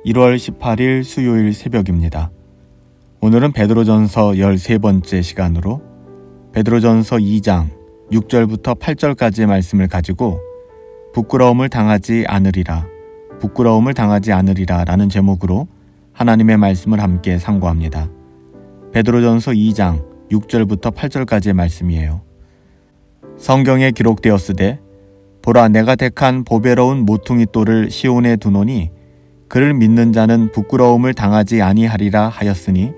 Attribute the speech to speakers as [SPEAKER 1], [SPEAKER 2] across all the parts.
[SPEAKER 1] 1월 18일 수요일 새벽입니다. 오늘은 베드로전서 13번째 시간으로 베드로전서 2장 6절부터 8절까지의 말씀을 가지고 부끄러움을 당하지 않으리라 라는 제목으로 하나님의 말씀을 함께 상고합니다. 베드로전서 2장 6절부터 8절까지의 말씀이에요. 성경에 기록되었으되 보라 내가 택한 보배로운 모퉁이 돌을 시온에 두노니 그를 믿는 자는 부끄러움을 당하지 아니하리라 하였으니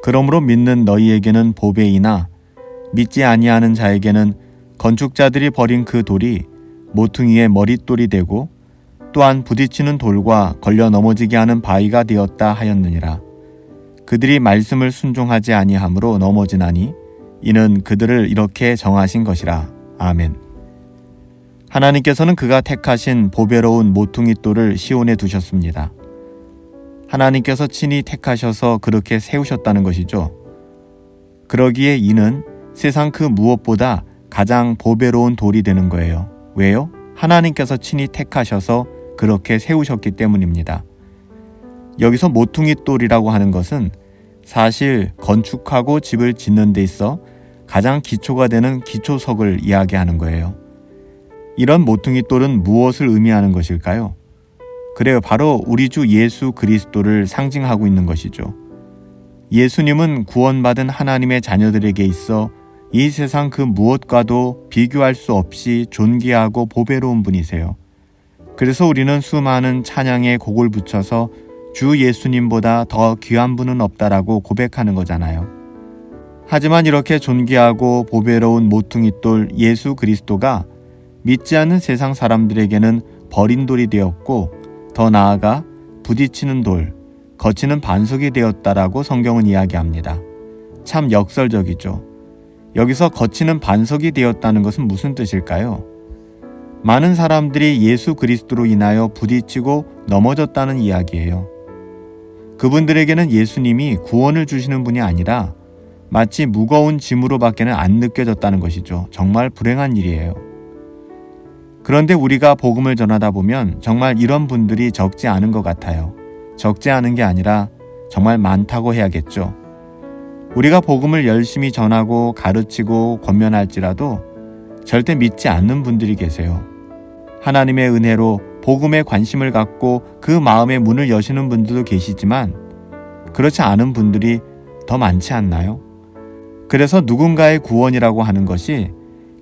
[SPEAKER 1] 그러므로 믿는 너희에게는 보배이나 믿지 아니하는 자에게는 건축자들이 버린 그 돌이 모퉁이의 머릿돌이 되고 또한 부딪히는 돌과 걸려 넘어지게 하는 바위가 되었다 하였느니라. 그들이 말씀을 순종하지 아니하므로 넘어지나니 이는 그들을 이렇게 정하신 것이라. 아멘. 하나님께서는 그가 택하신 보배로운 모퉁이 돌을 시온에 두셨습니다. 하나님께서 친히 택하셔서 그렇게 세우셨다는 것이죠. 그러기에 이는 세상 그 무엇보다 가장 보배로운 돌이 되는 거예요. 왜요? 하나님께서 친히 택하셔서 그렇게 세우셨기 때문입니다. 여기서 모퉁이 돌이라고 하는 것은 사실 건축하고 집을 짓는 데 있어 가장 기초가 되는 기초석을 이야기하는 거예요. 이런 모퉁이 돌은 무엇을 의미하는 것일까요? 그래요. 바로 우리 주 예수 그리스도를 상징하고 있는 것이죠. 예수님은 구원받은 하나님의 자녀들에게 있어 이 세상 그 무엇과도 비교할 수 없이 존귀하고 보배로운 분이세요. 그래서 우리는 수많은 찬양의 곡을 붙여서 주 예수님보다 더 귀한 분은 없다라고 고백하는 거잖아요. 하지만 이렇게 존귀하고 보배로운 모퉁이 돌 예수 그리스도가 믿지 않는 세상 사람들에게는 버린 돌이 되었고 더 나아가 부딪히는 돌, 거치는 반석이 되었다라고 성경은 이야기합니다. 참 역설적이죠. 여기서 거치는 반석이 되었다는 것은 무슨 뜻일까요? 많은 사람들이 예수 그리스도로 인하여 부딪히고 넘어졌다는 이야기예요. 그분들에게는 예수님이 구원을 주시는 분이 아니라 마치 무거운 짐으로 밖에는 안 느껴졌다는 것이죠. 정말 불행한 일이에요. 그런데 우리가 복음을 전하다 보면 정말 이런 분들이 적지 않은 것 같아요. 적지 않은 게 아니라 정말 많다고 해야겠죠. 우리가 복음을 열심히 전하고 가르치고 권면할지라도 절대 믿지 않는 분들이 계세요. 하나님의 은혜로 복음에 관심을 갖고 그 마음의 문을 여시는 분들도 계시지만 그렇지 않은 분들이 더 많지 않나요? 그래서 누군가의 구원이라고 하는 것이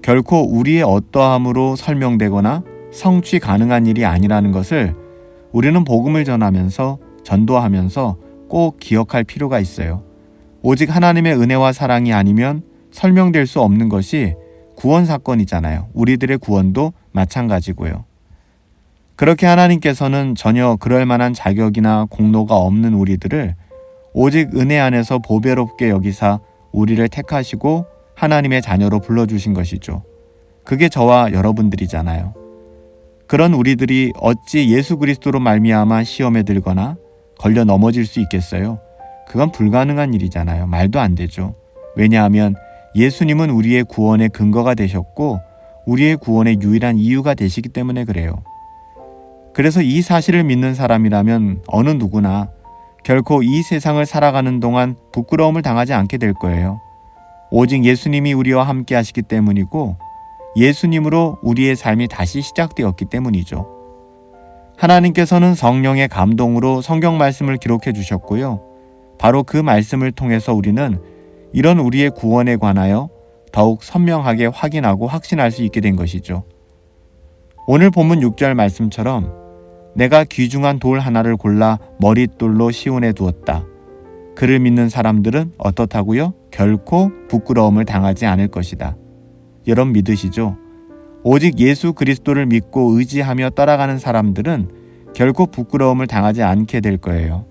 [SPEAKER 1] 결코 우리의 어떠함으로 설명되거나 성취 가능한 일이 아니라는 것을 우리는 복음을 전하면서 전도하면서 꼭 기억할 필요가 있어요. 오직 하나님의 은혜와 사랑이 아니면 설명될 수 없는 것이 구원 사건이잖아요. 우리들의 구원도 마찬가지고요. 그렇게 하나님께서는 전혀 그럴 만한 자격이나 공로가 없는 우리들을 오직 은혜 안에서 보배롭게 여기사 우리를 택하시고 하나님의 자녀로 불러주신 것이죠. 그게 저와 여러분들이잖아요. 그런 우리들이 어찌 예수 그리스도로 말미암아 시험에 들거나 걸려 넘어질 수 있겠어요? 그건 불가능한 일이잖아요. 말도 안 되죠. 왜냐하면 예수님은 우리의 구원의 근거가 되셨고 우리의 구원의 유일한 이유가 되시기 때문에 그래요. 그래서 이 사실을 믿는 사람이라면 어느 누구나 결코 이 세상을 살아가는 동안 부끄러움을 당하지 않게 될 거예요. 오직 예수님이 우리와 함께 하시기 때문이고 예수님으로 우리의 삶이 다시 시작되었기 때문이죠. 하나님께서는 성령의 감동으로 성경 말씀을 기록해 주셨고요. 바로 그 말씀을 통해서 우리는 이런 우리의 구원에 관하여 더욱 선명하게 확인하고 확신할 수 있게 된 것이죠. 오늘 본문 6절 말씀처럼 내가 귀중한 돌 하나를 골라 머릿돌로 시온에 두었다. 그를 믿는 사람들은 어떻다고요? 결코 부끄러움을 당하지 않을 것이다. 여러분 믿으시죠? 오직 예수 그리스도를 믿고 의지하며 따라가는 사람들은 결코 부끄러움을 당하지 않게 될 거예요.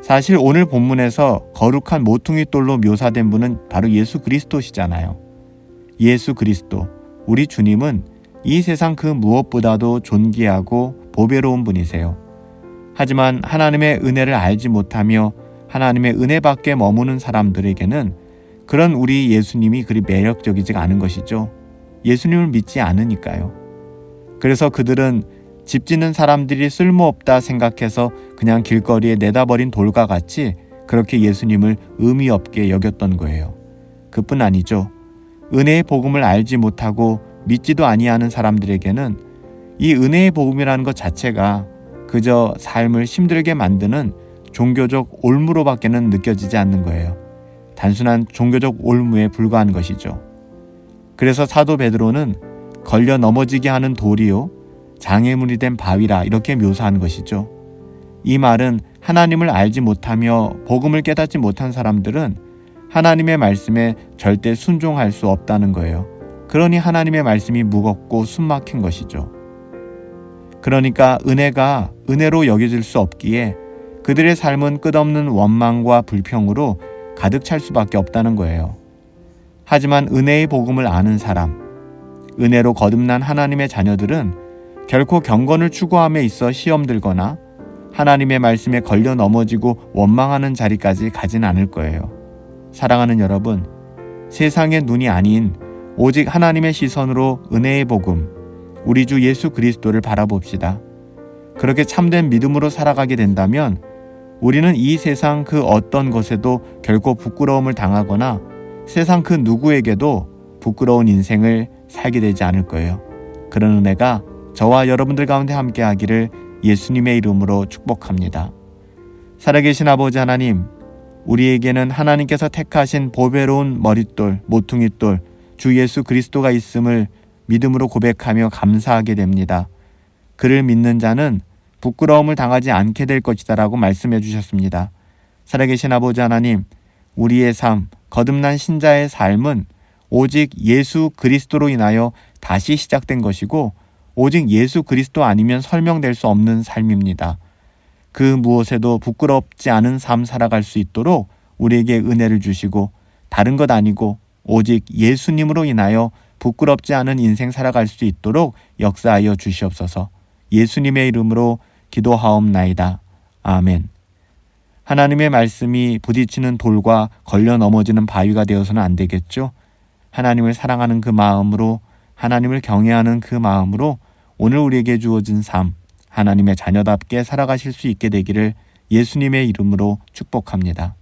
[SPEAKER 1] 사실 오늘 본문에서 거룩한 모퉁이 돌로 묘사된 분은 바로 예수 그리스도시잖아요. 예수 그리스도, 우리 주님은 이 세상 그 무엇보다도 존귀하고 보배로운 분이세요. 하지만 하나님의 은혜를 알지 못하며 하나님의 은혜 밖에 머무는 사람들에게는 그런 우리 예수님이 그리 매력적이지 않은 것이죠. 예수님을 믿지 않으니까요. 그래서 그들은 집 짓는 사람들이 쓸모없다 생각해서 그냥 길거리에 내다버린 돌과 같이 그렇게 예수님을 의미 없게 여겼던 거예요. 그뿐 아니죠. 은혜의 복음을 알지 못하고 믿지도 아니하는 사람들에게는 이 은혜의 복음이라는 것 자체가 그저 삶을 힘들게 만드는 종교적 올무로밖에는 느껴지지 않는 거예요. 단순한 종교적 올무에 불과한 것이죠. 그래서 사도 베드로는 걸려 넘어지게 하는 돌이요 장애물이 된 바위라 이렇게 묘사한 것이죠. 이 말은 하나님을 알지 못하며 복음을 깨닫지 못한 사람들은 하나님의 말씀에 절대 순종할 수 없다는 거예요. 그러니 하나님의 말씀이 무겁고 숨막힌 것이죠. 그러니까 은혜가 은혜로 여겨질 수 없기에 그들의 삶은 끝없는 원망과 불평으로 가득 찰 수밖에 없다는 거예요. 하지만 은혜의 복음을 아는 사람, 은혜로 거듭난 하나님의 자녀들은 결코 경건을 추구함에 있어 시험 들거나 하나님의 말씀에 걸려 넘어지고 원망하는 자리까지 가진 않을 거예요. 사랑하는 여러분, 세상의 눈이 아닌 오직 하나님의 시선으로 은혜의 복음, 우리 주 예수 그리스도를 바라봅시다. 그렇게 참된 믿음으로 살아가게 된다면 우리는 이 세상 그 어떤 것에도 결코 부끄러움을 당하거나 세상 그 누구에게도 부끄러운 인생을 살게 되지 않을 거예요. 그런 은혜가 저와 여러분들 가운데 함께 하기를 예수님의 이름으로 축복합니다. 살아계신 아버지 하나님, 우리에게는 하나님께서 택하신 보배로운 머릿돌, 모퉁이돌, 주 예수 그리스도가 있음을 믿음으로 고백하며 감사하게 됩니다. 그를 믿는 자는 부끄러움을 당하지 않게 될 것이다 라고 말씀해 주셨습니다. 살아계신 아버지 하나님, 우리의 삶, 거듭난 신자의 삶은 오직 예수 그리스도로 인하여 다시 시작된 것이고 오직 예수 그리스도 아니면 설명될 수 없는 삶입니다. 그 무엇에도 부끄럽지 않은 삶 살아갈 수 있도록 우리에게 은혜를 주시고 다른 것 아니고 오직 예수님으로 인하여 부끄럽지 않은 인생 살아갈 수 있도록 역사하여 주시옵소서. 예수님의 이름으로 기도하옵나이다. 아멘. 하나님의 말씀이 부딪히는 돌과 걸려 넘어지는 바위가 되어서는 안 되겠죠. 하나님을 사랑하는 그 마음으로, 하나님을 경외하는 그 마음으로 오늘 우리에게 주어진 삶, 하나님의 자녀답게 살아가실 수 있게 되기를 예수님의 이름으로 축복합니다.